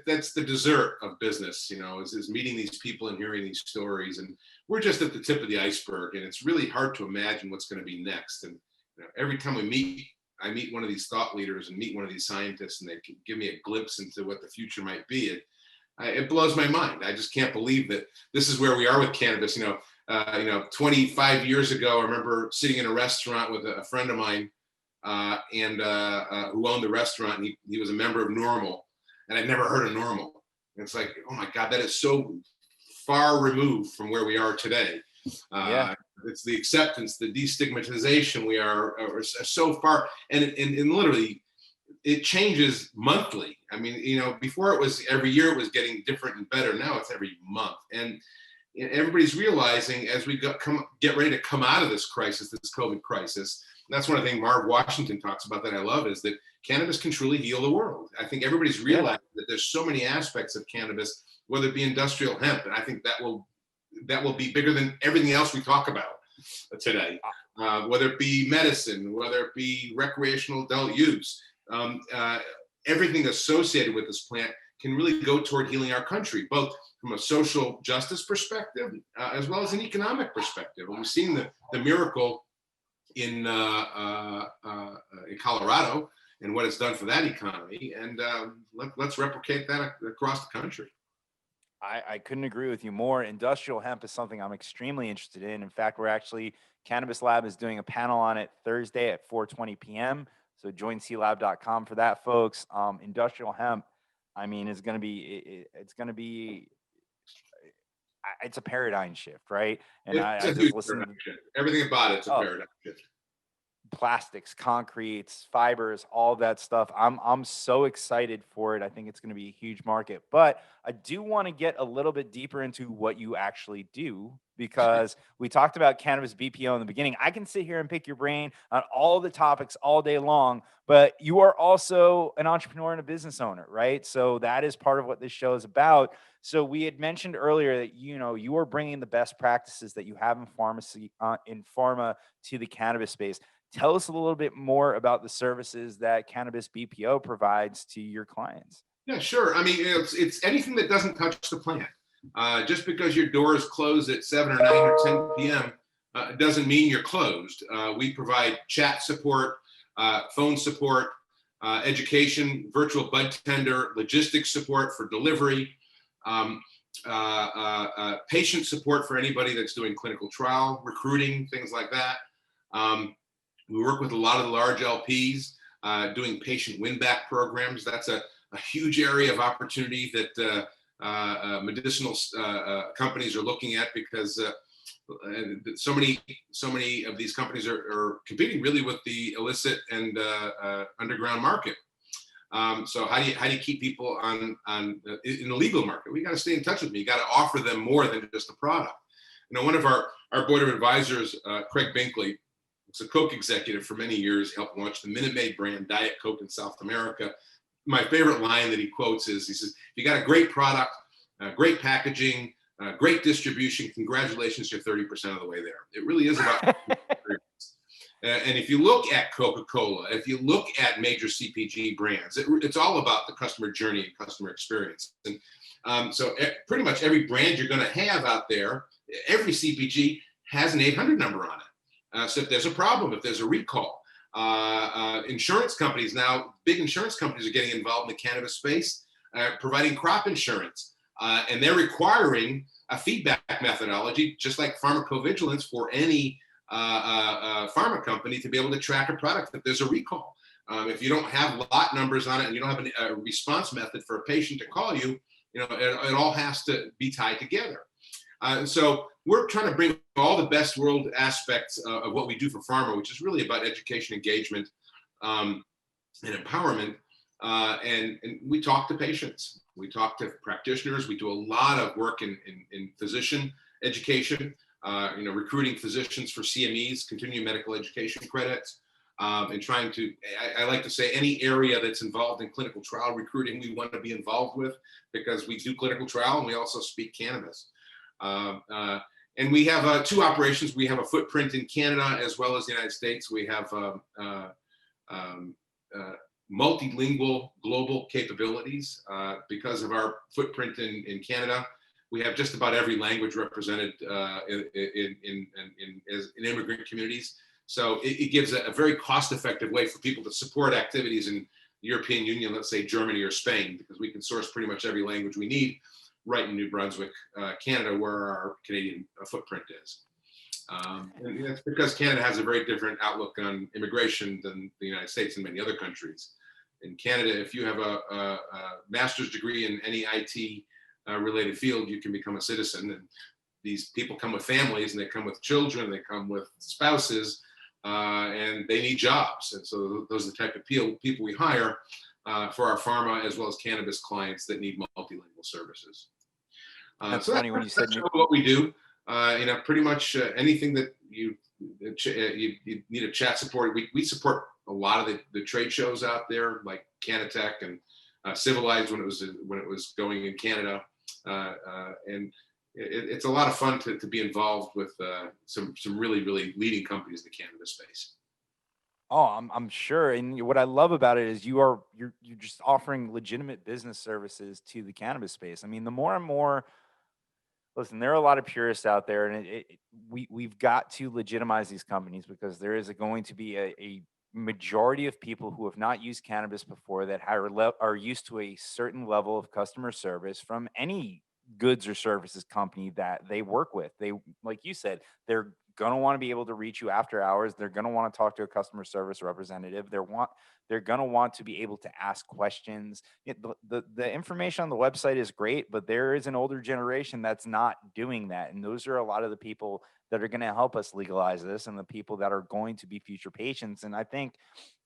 that's the dessert of business, is meeting these people and hearing these stories. And we're just at the tip of the iceberg, and it's really hard to imagine what's going to be next. And every time I meet one of these thought leaders and meet one of these scientists, and they can give me a glimpse into what the future might be. It blows my mind. I just can't believe that this is where we are with cannabis. 25 years ago, I remember sitting in a restaurant with a friend of mine, and who owned the restaurant. And he was a member of NORML, and I'd never heard of NORML. And it's like, oh my God, that is so far removed from where we are today. Yeah. It's the acceptance, the destigmatization. We are so far, and literally, it changes monthly. I mean, before it was every year, it was getting different and better. Now it's every month, and everybody's realizing as we get ready to come out of this crisis, this COVID crisis. That's one of the things Marv Washington talks about that I love, is that cannabis can truly heal the world. I think everybody's realizing that there's so many aspects of cannabis, whether it be industrial hemp, and I think that will be bigger than everything else we talk about today, whether it be medicine, whether it be recreational adult use. Everything associated with this plant can really go toward healing our country, both from a social justice perspective as well as an economic perspective. And we've seen the miracle in Colorado and what it's done for that economy. And let's replicate that across the country. I couldn't agree with you more. Industrial hemp is something I'm extremely interested in. In fact, Cannabis Lab is doing a panel on it Thursday at 4:20 p.m. So join clab.com for that, folks. Industrial hemp, I mean, it's going to be it's a paradigm shift, right? And I just listened to everything about it's a paradigm shift. Plastics, concretes, fibers, all that stuff. I'm so excited for it. I think it's going to be a huge market. But I do want to get a little bit deeper into what you actually do, because we talked about CannabisBPO in the beginning. I can sit here and pick your brain on all the topics all day long, but you are also an entrepreneur and a business owner, right? So that is part of what this show is about. So we had mentioned earlier that you are bringing the best practices that you have in pharma to the cannabis space. Tell us a little bit more about the services that CannabisBPO provides to your clients. Yeah, sure. I mean, it's anything that doesn't touch the plant. Just because your doors close at 7 or 9 or 10 p.m. Doesn't mean you're closed. We provide chat support, phone support, education, virtual bud tender, logistics support for delivery, patient support for anybody that's doing clinical trial, recruiting, things like that. We work with a lot of the large LPs doing patient win-back programs. That's a huge area of opportunity that medicinal companies are looking at, because so many of these companies are competing really with the illicit and underground market. So how do you keep people in the legal market? We got to stay in touch with them. You got to offer them more than just a product. One of our board of advisors, Craig Binkley, was a Coke executive for many years, helped launch the Minute Maid brand, Diet Coke in South America. My favorite line that he quotes is, he says, "If you got a great product, great packaging, great distribution, congratulations, you're 30% of the way there." It really is about experience. And if you look at Coca-Cola, if you look at major CPG brands, it's all about the customer journey and customer experience. And so pretty much every brand you're going to have out there, every CPG has an 800 number on it. So if there's a problem, if there's a recall, insurance companies now, big insurance companies are getting involved in the cannabis space, providing crop insurance, and they're requiring a feedback methodology, just like pharmacovigilance, for any pharma company to be able to track a product if there's a recall. If you don't have lot numbers on it and you don't have a response method for a patient to call you, it all has to be tied together. So we're trying to bring all the best world aspects of what we do for pharma, which is really about education, engagement, and empowerment. And we talk to patients, we talk to practitioners, we do a lot of work in physician education, recruiting physicians for CMEs, continuing medical education credits, and trying to, I like to say, any area that's involved in clinical trial recruiting, we want to be involved with, because we do clinical trial and we also speak cannabis. And we have 2 operations. We have a footprint in Canada as well as the United States. We have multilingual global capabilities because of our footprint in Canada. We have just about every language represented in immigrant communities. So it gives a very cost-effective way for people to support activities in the European Union, let's say Germany or Spain, because we can source pretty much every language we need right in New Brunswick, Canada, where our Canadian footprint is. And that's because Canada has a very different outlook on immigration than the United States and many other countries. In Canada, if you have a master's degree in any IT related field, you can become a citizen. And these people come with families, and they come with children, they come with spouses, and they need jobs. And so those are the type of people we hire for our pharma as well as cannabis clients that need multilingual services. That's funny when you said what we do. Pretty much anything that you need a chat support. We support a lot of the trade shows out there, like Canatech and Civilized when it was going in Canada, and it's a lot of fun to be involved with some really leading companies in the cannabis space. Oh, I'm sure. And what I love about it is you're just offering legitimate business services to the cannabis space. I mean, the more and more, listen, there are a lot of purists out there, and we've got to legitimize these companies, because there is going to be a majority of people who have not used cannabis before that are used to a certain level of customer service from any goods or services company that they work with. They, like you said, they're going to want to be able to reach you after hours. They're going to want to talk to a customer service representative. They're going to want to be able to ask questions. The information on the website is great, but there is an older generation that's not doing that. And those are a lot of the people that are going to help us legalize this, and the people that are going to be future patients. And I think,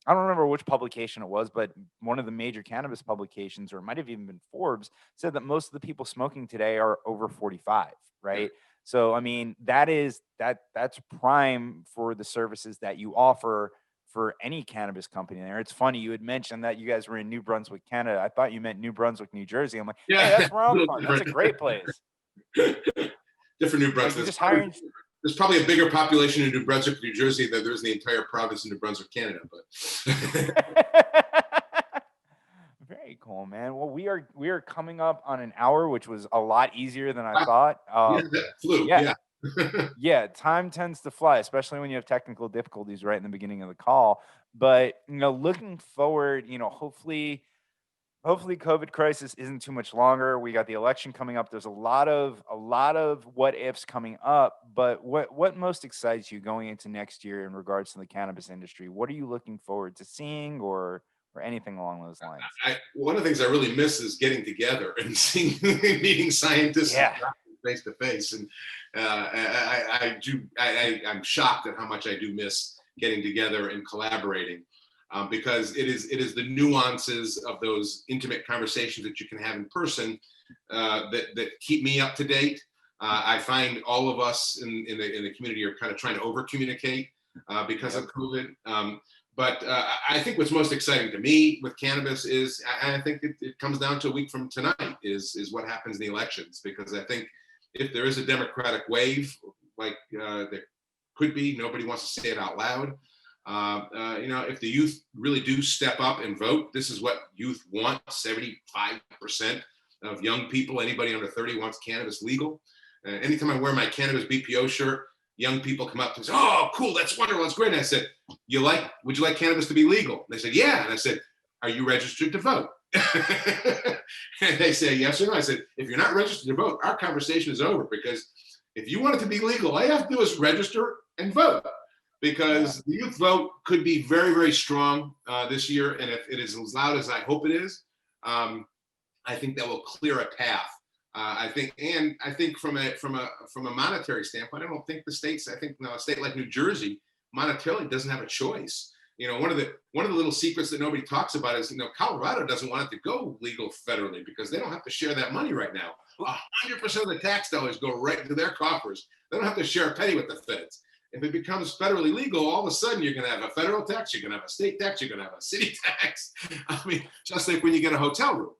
I don't remember which publication it was, but one of the major cannabis publications, or it might have even been Forbes, said that most of the people smoking today are over 45, right? So, I mean, that's prime for the services that you offer for any cannabis company there. It's funny, you had mentioned that you guys were in New Brunswick, Canada. I thought you meant New Brunswick, New Jersey. I'm like, yeah, hey, that's where I'm from. That's a great place. Different New Brunswick. Like, there's probably a bigger population in New Brunswick, New Jersey than there's in the entire province of New Brunswick, Canada. But very cool, man. Well, we are coming up on an hour, which was a lot easier than I thought. That flew. Yeah. Yeah, time tends to fly, especially when you have technical difficulties right in the beginning of the call. But looking forward, hopefully COVID crisis isn't too much longer. We got the election coming up. There's a lot of what ifs coming up. But what most excites you going into next year in regards to the cannabis industry? What are you looking forward to seeing, or anything along those lines? One of the things I really miss is getting together and meeting scientists face to face. And I'm shocked at how much I do miss getting together and collaborating. Because it is the nuances of those intimate conversations that you can have in person that keep me up to date. I find all of us in the community are kind of trying to over communicate because of COVID. But I think what's most exciting to me with cannabis is, I think it comes down to a week from tonight is what happens in the elections. Because I think if there is a Democratic wave, like there could be, nobody wants to say it out loud. If the youth really do step up and vote, this is what youth want. 75% of young people, anybody under 30, wants cannabis legal. Anytime I wear my CannabisBPO shirt, young people come up and say, "Oh, cool, that's wonderful, that's great." And I said, would you like cannabis to be legal? And they said, "Yeah." And I said, "Are you registered to vote?" And they say yes or no. I said, "If you're not registered to vote, our conversation is over, because if you want it to be legal, all you have to do is register and vote." because the youth vote could be very, very strong this year. And if it is as loud as I hope it is, I think that will clear a path. I think from a monetary standpoint, I don't think the states. I think a state like New Jersey monetarily doesn't have a choice. One of the little secrets that nobody talks about is Colorado doesn't want it to go legal federally because they don't have to share that money right now. 100% of the tax dollars go right into their coffers. They don't have to share a penny with the feds. If it becomes federally legal, all of a sudden you're going to have a federal tax, you're going to have a state tax, you're going to have a city tax. I mean, just like when you get a hotel room.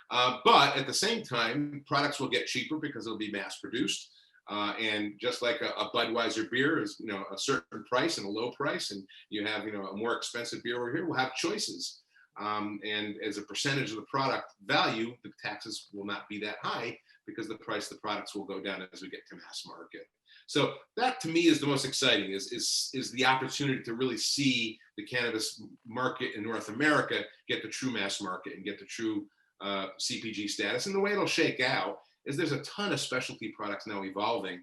But at the same time, products will get cheaper because it'll be mass produced. And just like a Budweiser beer is, a certain price and a low price, and you have, a more expensive beer over here, we'll have choices. And as a percentage of the product value, the taxes will not be that high because the price of the products will go down as we get to mass market. So that to me is the most exciting is the opportunity to really see the cannabis market in North America get the true mass market and get the true CPG status. And the way it'll shake out is there's a ton of specialty products now evolving.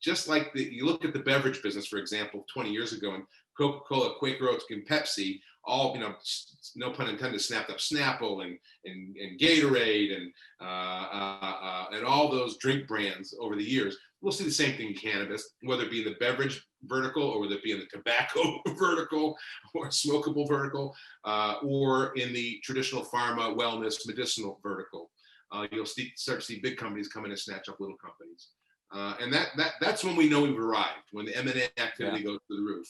Just like you look at the beverage business, for example, 20 years ago, and Coca-Cola, Quaker Oats, and Pepsi, all, no pun intended, snapped up Snapple and Gatorade and all those drink brands over the years. We'll see the same thing in cannabis, whether it be in the beverage vertical or whether it be in the tobacco vertical or smokable vertical, or in the traditional pharma, wellness, medicinal vertical. You'll start to see big companies come in and snatch up little companies. And that's when we know we've arrived, when the M&A activity goes through the roof.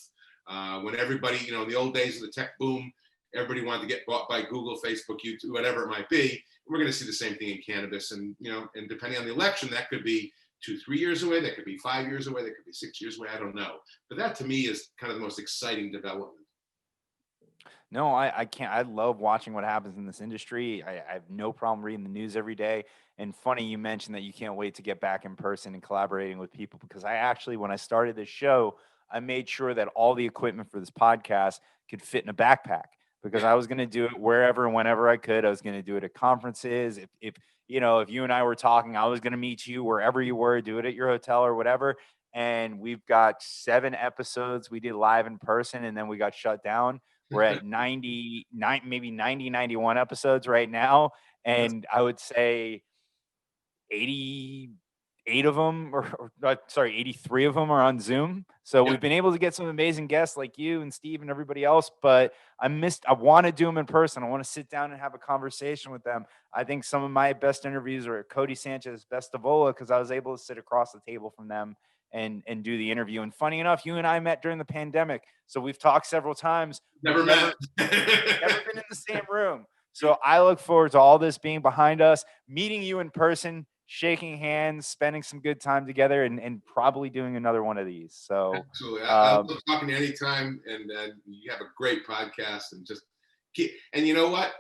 When everybody, in the old days of the tech boom, everybody wanted to get bought by Google, Facebook, YouTube, whatever it might be. We're going to see the same thing in cannabis. And, and depending on the election, that could be 2-3 years away. That could be 5 years away. That could be 6 years away. I don't know. But that to me is kind of the most exciting development. No, I can't. I love watching what happens in this industry. I have no problem reading the news every day. And funny you mentioned that you can't wait to get back in person and collaborating with people, because I actually, when I started this show, I made sure that all the equipment for this podcast could fit in a backpack, because I was going to do it wherever and whenever I could. I was going to do it at conferences. If you and I were talking, I was going to meet you wherever you were, do it at your hotel or whatever. And we've got 7 episodes we did live in person, and then we got shut down. We're at 99, maybe 90, 91 episodes right now. And I would say 88 of them, or 83 of them are on Zoom. So we've been able to get some amazing guests like you and Steve and everybody else, but I want to do them in person. I want to sit down and have a conversation with them. I think some of my best interviews are at Cody Sanchez, Best of Ola, because I was able to sit across the table from them and do the interview. And funny enough, you and I met during the pandemic. So we've talked several times. Never met. Never been in the same room. So I look forward to all this being behind us, meeting you in person, shaking hands, spending some good time together, and probably doing another one of these. So absolutely. I love talking to you anytime, and you have a great podcast, and just keep, and you know what?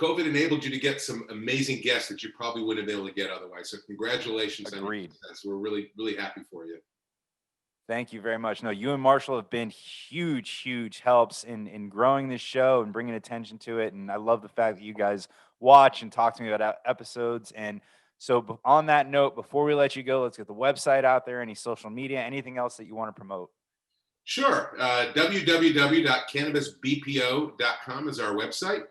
COVID enabled you to get some amazing guests that you probably wouldn't have been able to get otherwise. So congratulations. Agreed. On your success. We're really, really happy for you. Thank you very much. No, you and Marshall have been huge helps in growing this show and bringing attention to it. And I love the fact that you guys watch and talk to me about episodes. And so on that note, before we let you go, let's get the website out there, any social media, anything else that you want to promote. Sure. www.CannabisBPO.com is our website.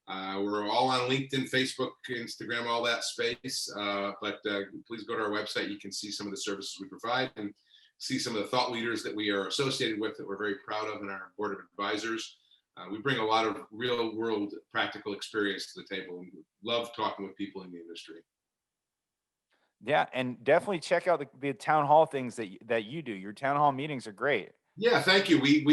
We're all on LinkedIn, Facebook, Instagram, all that space. But please go to our website. You can see some of the services we provide and see some of the thought leaders that we are associated with that we're very proud of in our board of advisors. We bring a lot of real world practical experience to the table, and love talking with people in the industry. Yeah, and definitely check out the town hall things that you do. Your town hall meetings are great. Yeah, thank you. We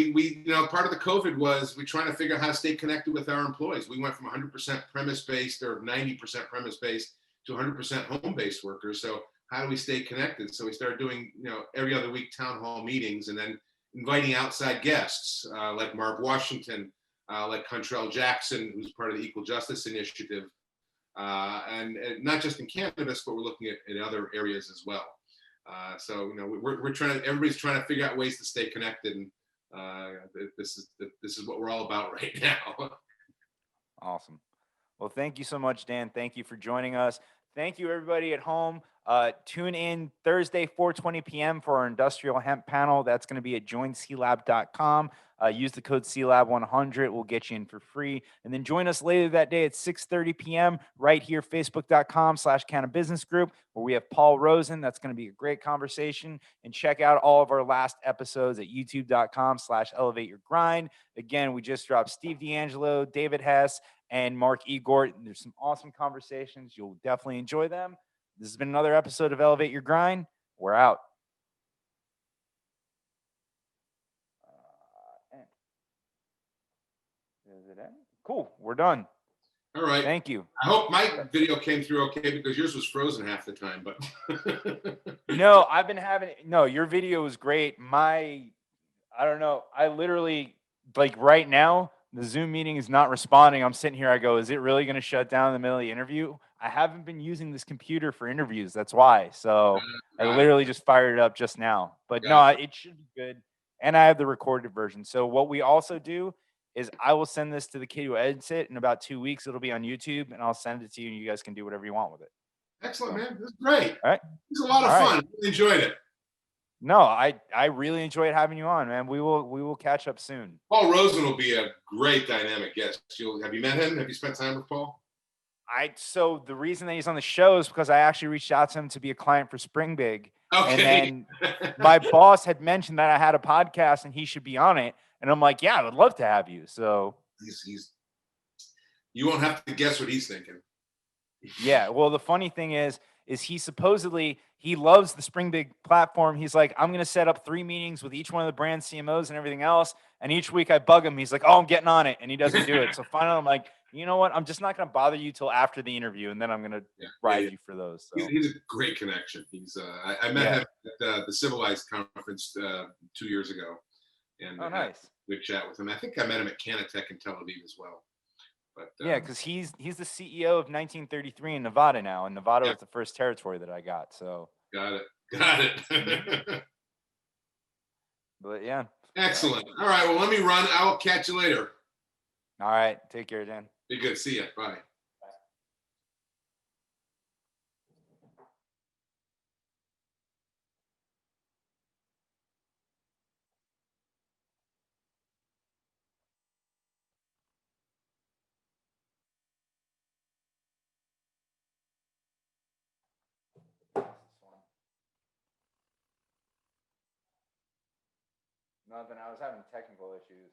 part of the COVID was we trying to figure out how to stay connected with our employees. We went from 100% premise-based or 90% premise-based to 100% home-based workers. So how do we stay connected? So we started doing, every other week town hall meetings, and then inviting outside guests like Mark Washington, like Contrell Jackson, who's part of the Equal Justice Initiative, and not just in cannabis, but we're looking at other areas as well. So we're trying to. Everybody's trying to figure out ways to stay connected, and this is what we're all about right now. Awesome. Well, thank you so much, Dan. Thank you for joining us. Thank you, everybody at home. Tune in Thursday, 4:20 p.m. for our industrial hemp panel. That's going to be at joinclab.com. Use the code CLAB100. We'll get you in for free. And then join us later that day at 6:30 p.m. right here, facebook.com/Cannabusiness Group, where we have Paul Rosen. That's going to be a great conversation. And check out all of our last episodes at youtube.com/elevate your grind. Again, we just dropped Steve D'Angelo, David Hess, and Mark Egort. There's some awesome conversations. You'll definitely enjoy them. This has been another episode of Elevate Your Grind. We're out. Is it end? Cool. We're done. All right. Thank you. I hope my video came through okay because yours was frozen half the time. But no, I've been having no. Your video was great. I don't know. I literally like right now. The Zoom meeting is not responding. I'm sitting here. I go, is it really going to shut down in the middle of the interview? I haven't been using this computer for interviews. That's why. So I literally just fired it up just now. But no, it should be good. And I have the recorded version. So what we also do is I will send this to the kid who edits it. In about 2 weeks, it'll be on YouTube, and I'll send it to you, and you guys can do whatever you want with it. Excellent, man. This is great. All right. It's a lot of fun. I really enjoyed it. No, I really enjoyed having you on, man. We will catch up soon. Paul Rosen will be a great dynamic guest. Have you met him? Have you spent time with Paul? So the reason that he's on the show is because I actually reached out to him to be a client for Spring Big. Okay. And then my boss had mentioned that I had a podcast and he should be on it. And I'm like, yeah, I would love to have you. So you won't have to guess what he's thinking. Yeah. Well, the funny thing is he loves the Spring Big platform. He's like, I'm going to set up 3 meetings with each one of the brand CMOs and everything else. And each week I bug him. He's like, oh, I'm getting on it. And he doesn't do it. So finally I'm like, you know what? I'm just not going to bother you till after the interview. And then I'm going to ride you for those. So. He's a great connection. I met him at the Civilized conference 2 years ago. And nice. Good chat with him. I think I met him at Canatech in Tel Aviv as well. But, because he's the CEO of 1933 in Nevada now, and Nevada was the first territory that I got. So got it. But yeah, excellent. All right, well, let me run. I will catch you later. All right, take care, Dan. Be good. See ya. Bye. Nothing. I was having technical issues.